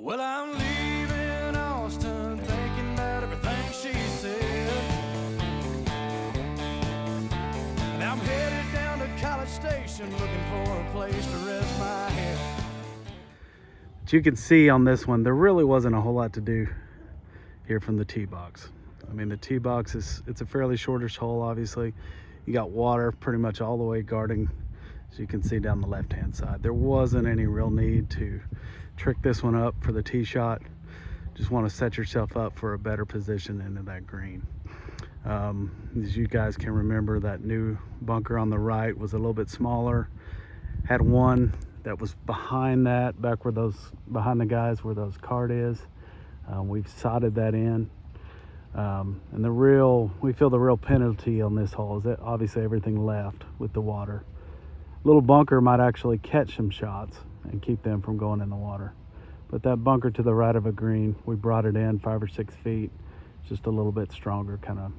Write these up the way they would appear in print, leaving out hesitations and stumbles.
Well, I'm leaving Austin thinking about everything she said. And I'm headed down to College Station looking for a place to rest my head. But you can see on this one, there really wasn't a whole lot to do here from the tee box. I mean, the tee box it's a fairly shortish hole, obviously. You got water pretty much all the way guarding, as you can see down the left-hand side. There wasn't any real need to trick this one up for the tee shot. Just want to set yourself up for a better position into that green. As you guys can remember, that new bunker on the right was a little bit smaller. Had one that was behind that, back where behind the guys where those cart is. We've sodded that in. And we feel the real penalty on this hole is that obviously everything left with the water. Little bunker might actually catch some shots and keep them from going in the water. But that bunker to the right of a green, we brought it in 5 or 6 feet, just a little bit stronger, kind of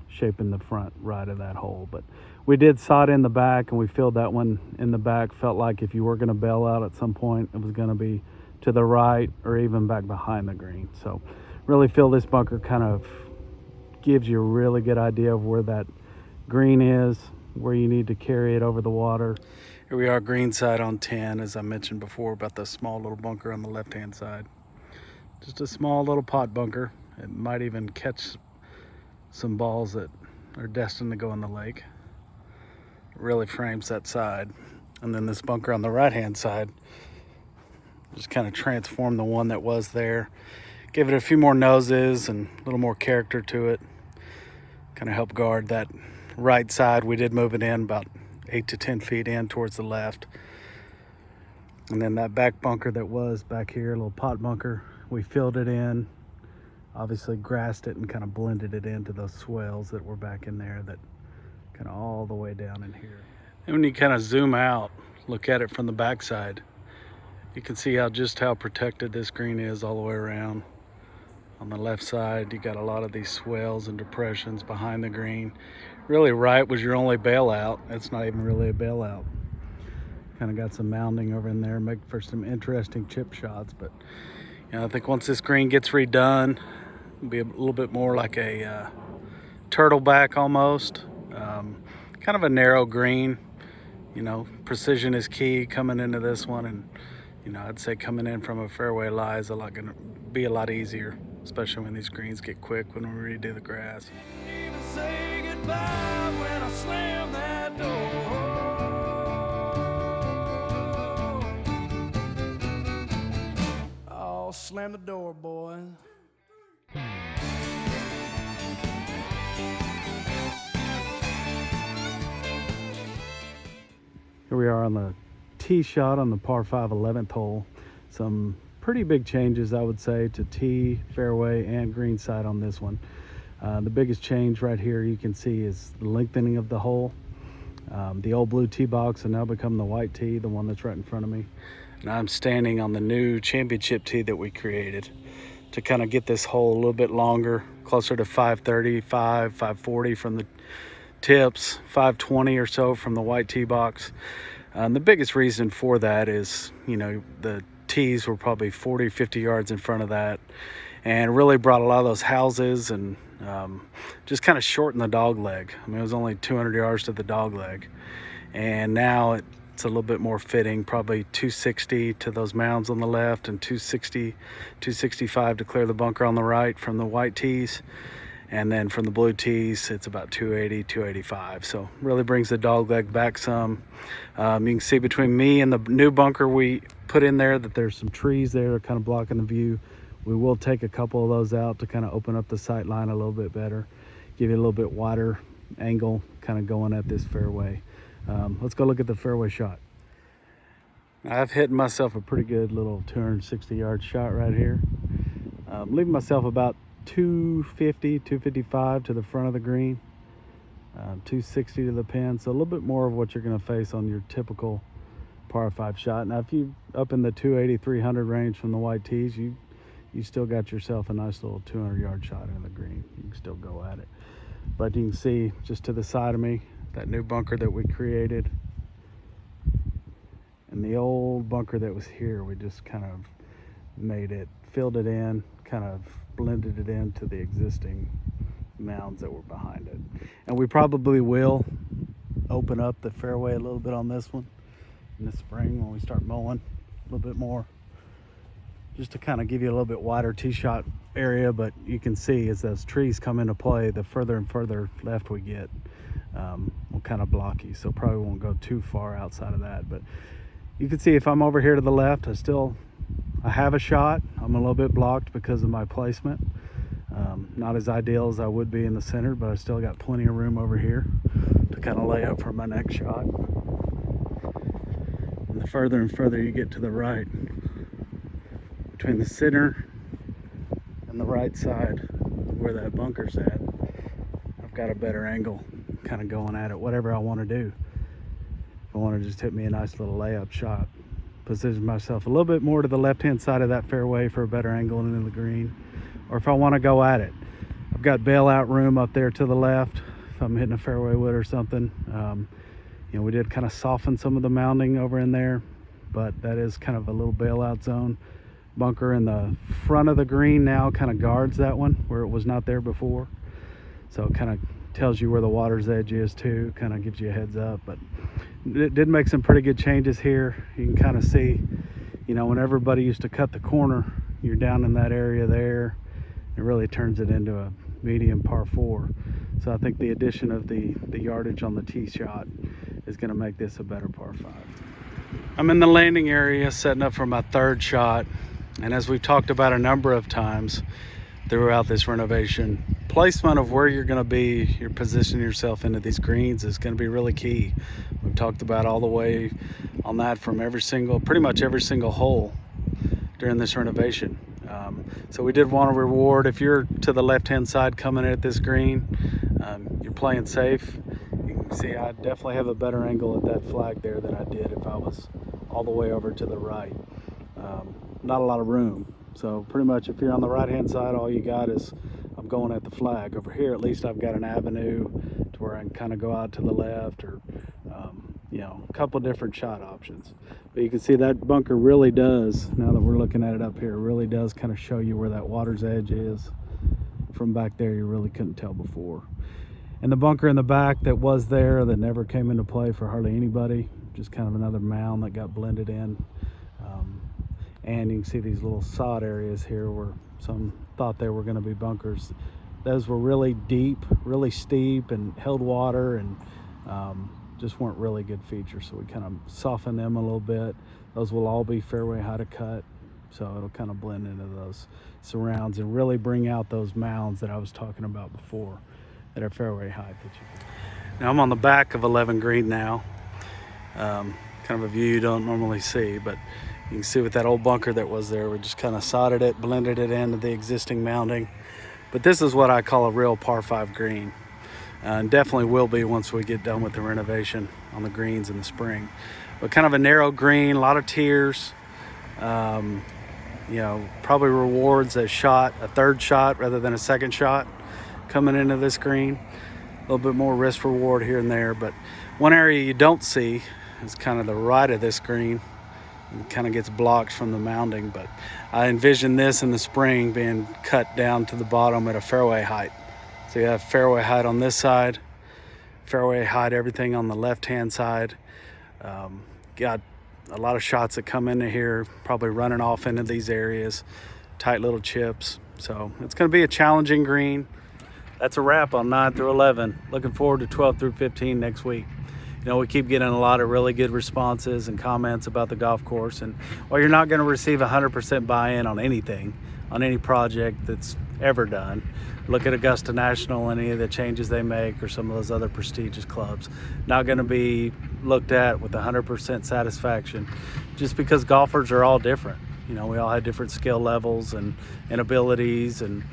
shaping the front right of that hole. But we did sod in the back, and we filled that one in the back. Felt like if you were going to bail out at some point, it was going to be to the right or even back behind the green. So really feel this bunker kind of gives you a really good idea of where that green is, where you need to carry it over the water. Here we are, green side on 10, as I mentioned before about the small little bunker on the left-hand side. Just a small little pot bunker. It might even catch some balls that are destined to go in the lake. It really frames that side. And then this bunker on the right-hand side just kind of transformed the one that was there. Give it a few more noses and a little more character to it. Kind of help guard that right side. We did move it in about 8 to 10 feet in towards the left. And then that back bunker that was back here, a little pot bunker, we filled it in, obviously grassed it and kind of blended it into those swells that were back in there that kind of all the way down in here. And when you kind of zoom out, look at it from the back side, you can see just how protected this green is all the way around. On the left side, you got a lot of these swells and depressions behind the green. Really, right was your only bailout. It's not even really a bailout. Kind of got some mounding over in there, make for some interesting chip shots. But I think once this green gets redone, it'll be a little bit more like a turtleback almost. Kind of a narrow green. Precision is key coming into this one, and I'd say coming in from a fairway lie is gonna be a lot easier, especially when these greens get quick when we redo the grass. Didn't even say goodbye when I slammed that door. Oh, slam the door, boy. Here we are on the tee shot on the par 5 11th hole. Some pretty big changes, I would say, to tee, fairway, and green side on this one. The biggest change right here you can see is the lengthening of the hole. The old blue tee box will now become the white tee, the one that's right in front of me. And I'm standing on the new championship tee that we created to kind of get this hole a little bit longer, closer to 535, 540 from the tips, 520 or so from the white tee box. The biggest reason for that is, the tees were probably 40, 50 yards in front of that, and really brought a lot of those houses and just kind of shortened the dog leg. I mean, it was only 200 yards to the dog leg, and now it's a little bit more fitting, probably 260 to those mounds on the left and 260, 265 to clear the bunker on the right from the white tees. And then from the blue tees, it's about 280, 285. So really brings the dog leg back some. You can see between me and the new bunker we put in there that there's some trees there kind of blocking the view. We will take a couple of those out to kind of open up the sight line a little bit better, give you a little bit wider angle kind of going at this fairway. Let's go look at the fairway shot. I've hit myself a pretty good little 260 yard shot right here. Leaving myself about 250, 255 to the front of the green, 260 to the pin, so a little bit more of what you're going to face on your typical par 5 shot. Now if you up in the 280, 300 range from the white tees, you still got yourself a nice little 200 yard shot in the green. You can still go at it. But you can see just to the side of me that new bunker that we created, and the old bunker that was here, we just kind of filled it in, kind of blended it into the existing mounds that were behind it. And we probably will open up the fairway a little bit on this one in the spring when we start mowing a little bit more, just to kind of give you a little bit wider tee shot area. But you can see as those trees come into play, the further and further left we get, will kind of block you, so probably won't go too far outside of that. But you can see if I'm over here to the left, I have a shot. I'm a little bit blocked because of my placement. Not as ideal as I would be in the center, but I still got plenty of room over here to kind of lay up for my next shot. And the further and further you get to the right, between the center and the right side where that bunker's at, I've got a better angle kind of going at it, whatever I want to do. If I want to just hit me a nice little layup shot, position myself a little bit more to the left hand side of that fairway for a better angle into the green, or if I want to go at it, I've got bailout room up there to the left if I'm hitting a fairway wood or something. We did kind of soften some of the mounding over in there, but that is kind of a little bailout zone. Bunker in the front of the green now kind of guards that one where it was not there before, so it kind of tells you where the water's edge is too, kind of gives you a heads up. But it did make some pretty good changes here. You can kind of see, when everybody used to cut the corner, you're down in that area there. It really turns it into a medium par 4. So I think the addition of the yardage on the tee shot is going to make this a better par 5. I'm in the landing area setting up for my third shot, and as we've talked about a number of times throughout this renovation, placement of where you're going to be, you're positioning yourself into these greens is going to be really key. We've talked about all the way on that from pretty much every single hole during this renovation. So we did want to reward, if you're to the left hand side coming at this green, you're playing safe. You can see I definitely have a better angle at that flag there than I did if I was all the way over to the right. Not a lot of room, so pretty much if you're on the right hand side, all you got is I'm going at the flag. Over here at least I've got an avenue to where I can kind of go out to the left, or a couple different shot options. But you can see that bunker really does, now that we're looking at it up here, really does kind of show you where that water's edge is. From back there you really couldn't tell before. And the bunker in the back that was there, that never came into play for hardly anybody, just kind of another mound that got blended in. And you can see these little sod areas here where some thought they were going to be bunkers. Those were really deep, really steep, and held water, and just weren't really good features. So we kind of softened them a little bit. Those will all be fairway high to cut, so it'll kind of blend into those surrounds and really bring out those mounds that I was talking about before that are fairway height. Now I'm on the back of 11 green now. Kind of a view you don't normally see, but you can see with that old bunker that was there, we just kind of sodded it, blended it into the existing mounding. But this is what I call a real par 5 green. And definitely will be once we get done with the renovation on the greens in the spring. But kind of a narrow green, a lot of tiers. Probably rewards a third shot rather than a second shot coming into this green. A little bit more risk reward here and there. But one area you don't see is kind of the right of this green. It kind of gets blocked from the mounding, but I envision this in the spring being cut down to the bottom at a fairway height. So you have fairway height on this side, fairway height everything on the left-hand side. Got a lot of shots that come into here, probably running off into these areas, tight little chips. So it's going to be a challenging green. That's a wrap on 9 through 11. Looking forward to 12 through 15 next week. We keep getting a lot of really good responses and comments about the golf course. And while you're not going to receive 100% buy-in on anything, on any project that's ever done, look at Augusta National and any of the changes they make, or some of those other prestigious clubs, not going to be looked at with 100% satisfaction, just because golfers are all different. We all have different skill levels and abilities and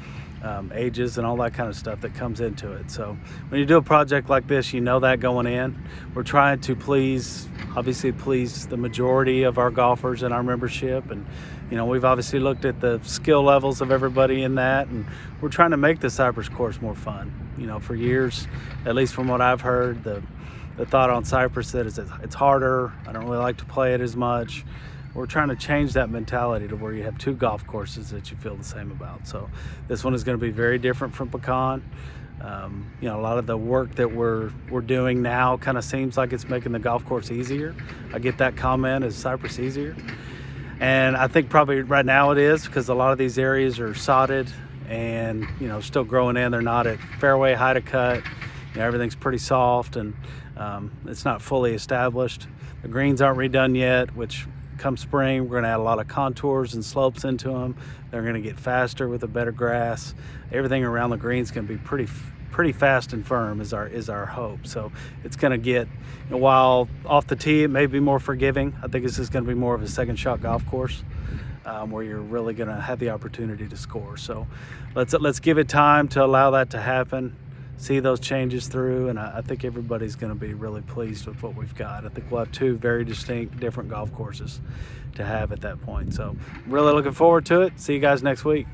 ages and all that kind of stuff that comes into it. So when you do a project like this, that going in. We're trying to please the majority of our golfers in our membership, and we've obviously looked at the skill levels of everybody in that, and we're trying to make the Cypress course more fun. For years, at least from what I've heard, the thought on Cypress that it's harder. I don't really like to play it as much. we're trying to change that mentality to where you have 2 golf courses that you feel the same about. So this one is going to be very different from Pecan. You know, a lot of the work that we're doing now kind of seems like it's making the golf course easier. I get that comment, is Cypress easier? And I think probably right now it is, because a lot of these areas are sodded and, you know, still growing in. They're not at fairway height of cut. You know, everything's pretty soft, and it's not fully established. The greens aren't redone yet, which come spring, we're going to add a lot of contours and slopes into them. They're going to get faster with a better grass. Everything around the greens can be pretty fast and firm is our hope. So it's going to get, you know, while off the tee it may be more forgiving, I think this is going to be more of a second shot golf course, where you're really going to have the opportunity to score. So let's give it time to allow that to happen, see those changes through, and I think everybody's going to be really pleased with what we've got. I think we'll have 2 very distinct, different golf courses to have at that point. So really looking forward to it. See you guys next week.